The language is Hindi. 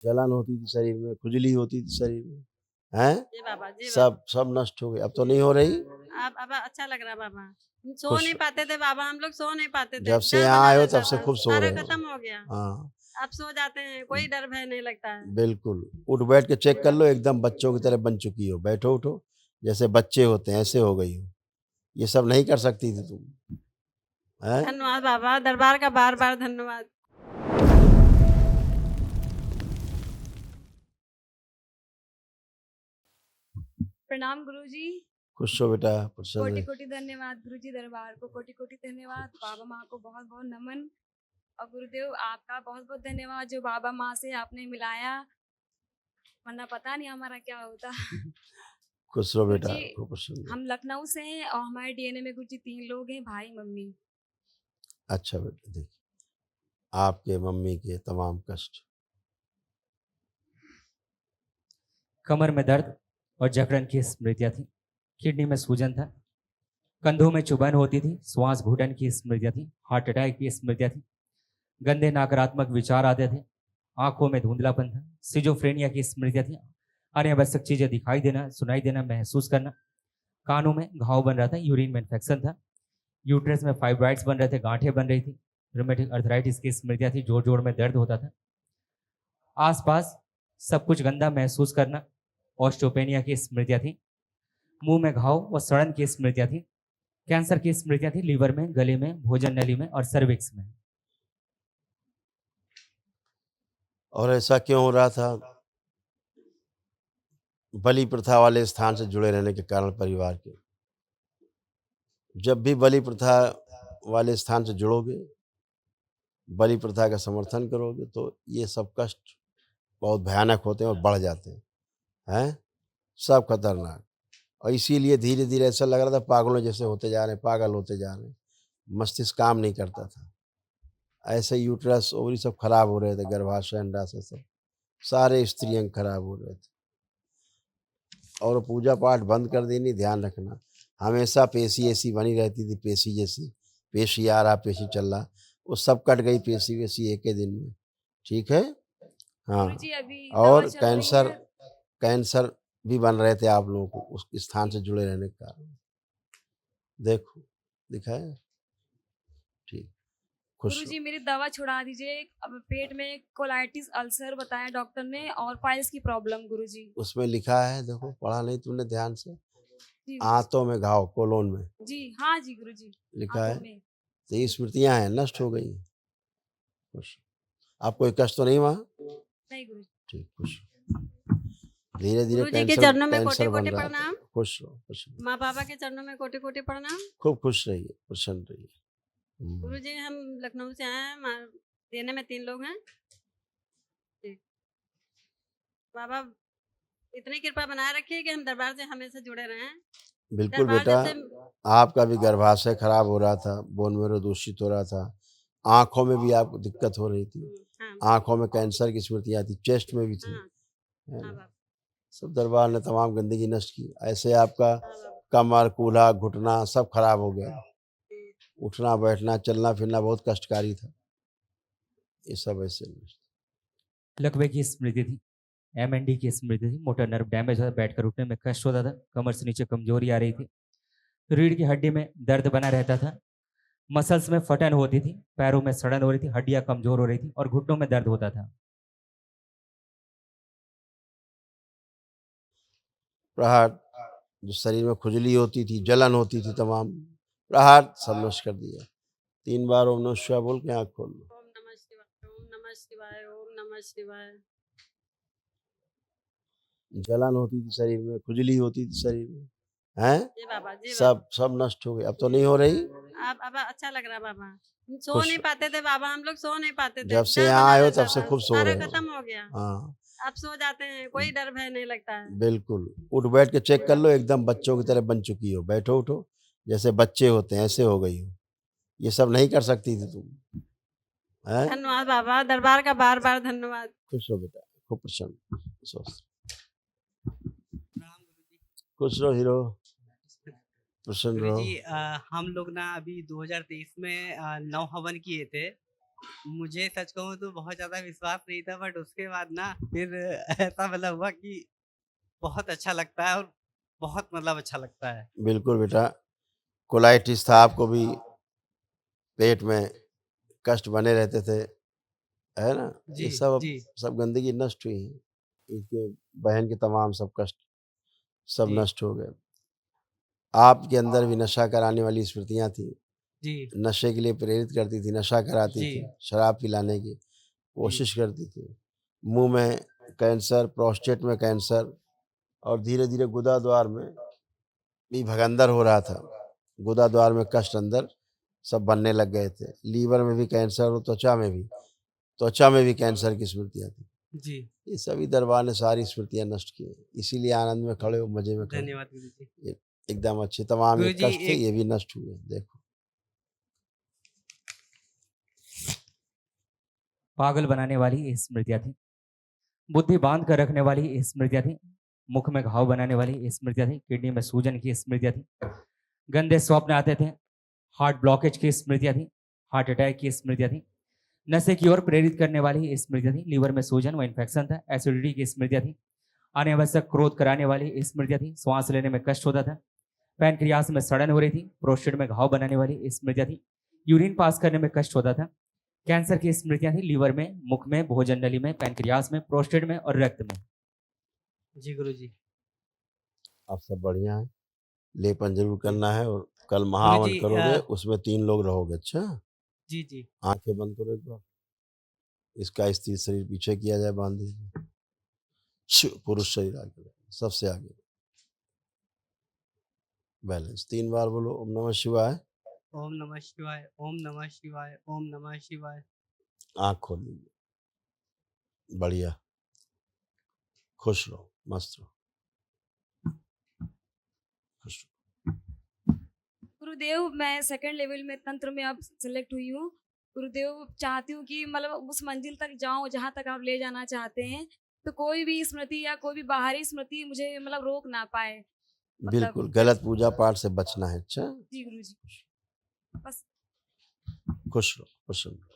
जलन होती थी शरीर में, खुजली होती थी शरीर में, हैं? जी बाबा, जी बाबा। सब नष्ट हो गई, अब तो नहीं हो रही? अब अच्छा लग रहा बाबा। सो खुश नहीं पाते थे बाबा, हम लोग सो नहीं पाते थे, जब से डर यहाँ बना आए हो तब रहता से था, खूब सो सारा रहे हो। खत्म हो गया। हाँ, अब सो जाते हैं, कोई डर भय नहीं लगता है। बिल्कुल। उठ बैठ के चेक कर लो, एकदम बच्चों की तरह बन चुकी हो। बैठो उठो, जैसे बच्चे होते हैं ऐसे हो गई हो। ये सब नहीं कर सकती थी तुम, हैं? धन्यवाद बाबा, दरबार का बार-बार धन्यवाद। प्रणाम गुरुजी। खुश हो बेटा, प्रसन्न कोटि रहे। कोटि धन्यवाद गुरुजी, दरबार को कोटि कोटि धन्यवाद, बाबा माँ को बहुत बहुत नमन। और गुरुदेव आपका बहुत बहुत धन्यवाद जो बाबा माँ से आपने मिलाया, वरना पता नहीं हमारा क्या होता। खुश रहो बेटा, गुरुजी खूब प्रसन्न रहो। हम लखनऊ से हैं और हमारे डीएनए में गुरुजी 3 लोग हैं, भाई मम्मी। अच्छा बेटा, देखिए आपके मम्मी के तमाम कष्ट। कमर में दर्द और जकड़न की स्मृतियां थी, किडनी में सूजन था, कंधों में चुभन होती थी, श्वास घुटन की स्मृतियां थी, हार्ट अटैक की स्मृतियां थी, गंदे नकारात्मक विचार आते थे, आंखों में धुंधलापन था, सिजोफ्रेनिया की स्मृतियां थी, अनावश्यक चीजें दिखाई देना, सुनाई देना, महसूस करना, कानों में घाव बन रहा था, यूरिन में इन्फेक्शन था, यूट्रस में फाइब्राइड्स बन रहे थे, गांठें बन रही थी, रोमेटिक अर्थराइटिस की स्मृतियां थी, जोड़ जोड़ में दर्द होता था, आसपास सब कुछ गंदा महसूस करना, ऑस्टियोपेनिया की स्मृतियां थी, मुंह में घाव व सड़न की स्मृतियां थी, कैंसर की स्मृतियां थी, लीवर में, गले में, भोजन नली में और सर्विक्स में। और ऐसा क्यों हो रहा था? बलि प्रथा वाले स्थान से जुड़े रहने के कारण परिवार के। जब भी बलि प्रथा वाले स्थान से जुड़ोगे, बलि प्रथा का समर्थन करोगे, तो ये सब कष्ट बहुत भयानक होते हैं और बढ़ जाते हैं, हैं? सब खतरनाक। और इसीलिए धीरे-धीरे ऐसा लग रहा था पागलों जैसे होते जा रहे हैं, पागल होते जा रहे हैं। मस्तिष्क काम नहीं करता था। ऐसे यूट्रस, ओवरी सब खराब हो रहे थे, गर्भाशय, अंडाशय सब, सारे स्त्री अंग खराब हो रहे थे। और पूजा पाठ बंद कर देनी, ध्यान रखना। हमेशा पेशी ऐसी बनी रहती थी, पेशी जैसी, पेशी आ रहा, पेशी चल रहा, वो सब कट गई पेशी-वेशी एक ही दिन में, ठीक है? हाँ, गुरुजी अभी दवा और चल रही कैंसर है। कैंसर भी बन रहे थे आप लोगों को उस स्थान से जुड़े रहने के कारण। देखो, दिखाया? ठीक, खुश रहो। गुरुजी मेरी दवा छुड़ा दीजिए। अब पेट में कोलाइटिस अल्सर बताया डॉक्टर ने और पाइल्स की प्रॉब्लम गुरुजी। उसमें लिखा है, देखो, पढ़ा नहीं तुमने ध्यान से? जी गुरुजी। आंतों में घाव, कोलोन में जी हाँ जी गुरुजी। लिखा आंतों है। में। तो ये स्मृतियाँ हैं, नष्ट हो गई। खुश। आप कोई कष्ट तो नहीं वहाँ? नहीं गुरुजी। ठीक, खुश। धीरे-धीरे गुरुजी के कैंसर चरणों में कैंसर बन कोटि-कोटि रहा था। प्रणाम। खुश रहो, खुश रहो। माँ बाबा के चरणों में कोटि-कोटि प्रणाम। खूब खुश रहिए, प्रसन्न रहिए। हुँ। गुरुजी हम लखनऊ से आए हैं, डीएनए में 3 लोग हैं। जी। बाबा इतनी कृपा बनाए रखिए कि हम दरबार से हमेशा जुड़े रहें। बिल्कुल दरबार बेटा, जैसे आपका भी गर्भाशय खराब हो रहा था, बोन मैरो दूषित हो रहा था, आँखों में भी आपको दिक्कत हो रही थी, हाँ, आँखों में कैंसर की स्मृतियाँ थी, चेस्ट में भी थी, हाँ, है हाँ ना? बाबा, सब दरबार ने तमाम गंदगी नष्ट की। ऐसे आपका हाँ बाबा। कमर, कूल्हा, घुटना सब खराब हो गया। जी, उठना, बैठना, चलना-फिरना बहुत कष्टकारी था। ये सब ऐसे नष्ट। लकवे की स्मृति थी, एमएनडी की स्मृति थी, मोटर नर्व डैमेज होता, बैठकर उठने में कष्ट होता था, कमर से नीचे कमजोरी आ रही थी, रीढ़ की हड्डी में दर्द बना रहता था, मसल्स में फटन होती थी, पैरों में सड़न हो रही थी, हड्डियां कमजोर हो रही थी और घुटनों में दर्द होता था। प्रहार, जो शरीर में खुजली होती थी, जलन होती थी तमाम, प्रहार सब नष्ट कर दिया। 3 बार ओम नमः शिवाय बोल के आँख खोल लो। ओम नमः शिवाय, ओम नमः शिवाय, ओम नमः शिवाय। जलन होती थी शरीर में, खुजली होती थी शरीर में, हैं? जी बाबा, जी बाबा। सब नष्ट हो गई, अब तो नहीं हो रही? अब अच्छा लग रहा बाबा। सो खुश नहीं रहो। पाते थे बाबा, हम लोग सो नहीं पाते थे, जब से डर यहाँ बना आए हो रहता तब से था, खूब सो सारा रहे हो। खत्म हो गया। हाँ, अब सो जाते हैं, कोई डर भय नहीं लगता है। बिल्कुल। उठ बैठ के चेक कर लो, एकदम बच्चों की तरह बन चुकी हो। बैठो उठो, जैसे बच्चे होते हैं ऐसे हो गई हो। ये सब नहीं कर सकती थी तुम, हैं? धन्यवाद बाबा, दरबार का बार-बार धन्यवाद। खुश रहो बेटा, खूब प्रसन्न, स्वस्थ। प्रणाम गुरुजी। खुश रहो हीरो, प्रसन्न रहो। गुरुजी हम लोग ना अभी 2023 में नौ हवन किए थे मुझे सच कहूँ तो बहुत ज़्यादा विश्वास नहीं था, बट उसके बाद ना फिर ऐसा मतलब हुआ कि बहुत अच्छा लगता है और बहुत मतलब अच्छा लगता है। बिल्कुल बेटा, कोलाइटिस था आपको भी, पेट में कष्ट बने रहते थे, है ना? जी, ये सब जी, सब गंदगी नष्ट हुई है। इनके बहन के तमाम सब कष्ट सब जी, नष्ट हो गए। आपके अंदर भी नशा कराने वाली स्मृतियाँ थी, जी, नशे के लिए प्रेरित करती थी, नशा कराती जी, थी, शराब पिलाने की जी, कोशिश करती थी। मुँह में कैंसर, प्रोस्टेट में कैंसर और धीरे-धीरे गुदाद्वार में भी भगंदर हो रहा था। गुदाद्वार में कष्ट अंदर सब बनने लग गए थे। लीवर में भी कैंसर और त्वचा में भी कैंसर की स्मृतियाँ थी। जी। ये सभी दरबार ने सारी स्मृतियाँ नष्ट की हैं। इसीलिए आनंद में खड़े हो, मज़े में खड़े हो। धन्यवाद गुरुजी। ये एकदम अच्छे तमाम ये गुरुजी कष्ट थे, एक ये भी नष्ट हुए। देखो, पागल बनाने वाली ये स्मृतियाँ थी, बुद्धि बांध कर रखने वाली ये स्मृतियाँ थी, मुख में घाव बनाने वाली ये स्मृतियाँ थी, किडनी में सूजन की स्मृतियाँ थी, गंदे स्वप्न आते थे, हार्ट ब्लॉकेज की स्मृतियाँ थी, हार्ट अटैक की स्मृतियाँ थी, नशे की ओर प्रेरित करने वाली ये स्मृतियाँ थी, लीवर में सूजन व इन्फेक्शन था, एसिडिटी की स्मृतियाँ थी, अनावश्यक क्रोध कराने वाली ये स्मृतियाँ थी, श्वास लेने में कष्ट होता था, पैनक्रियास में सड़न हो रही थी, प्रोस्टेट में घाव बनाने वाली ये स्मृतियाँ थी, यूरिन पास करने में कष्ट होता था, कैंसर की स्मृतियाँ थी, लीवर में, मुख में, भोजन नली में, पैनक्रियास में, प्रोस्टेट में और रक्त में। जी गुरुजी। आप सब बढ़िया हैं। लेपन ज़रूर जी। करना है और कल महावन गुरुजी करोगे, उसमें 3 लोग रहोगे। अच्छा? जी, जी। आँखें बंद करो एक बार। इसका स्त्री शरीर पीछे किया जाए, बाँध दीजिए। पुरुष शरीर आगे, सबसे आगे। बैलेंस 3 बार बोलो ओम नमः शिवाय। ओम नमः शिवाय, ओम नमः शिवाय, ओम नमः शिवाय। आँख खोल लीजिए। बढ़िया, खुश रहो, मस्त रहो, खुश रहो। गुरुदेव मैं सेकंड लेवल में तंत्र में अब सेलेक्ट हुई हूँ। गुरुदेव चाहती हूँ कि मतलब उस मंजिल तक जाऊँ जहाँ तक आप ले जाना चाहते हैं। तो कोई भी स्मृति या कोई भी बाहरी स्मृति मुझे मतलब रोक ना पाए। मतलब बिल्कुल, गलत पूजा-पाठ से बचना है। अच्छा? जी गुरुजी। बस खुश रहो, प्रसन्न रहो।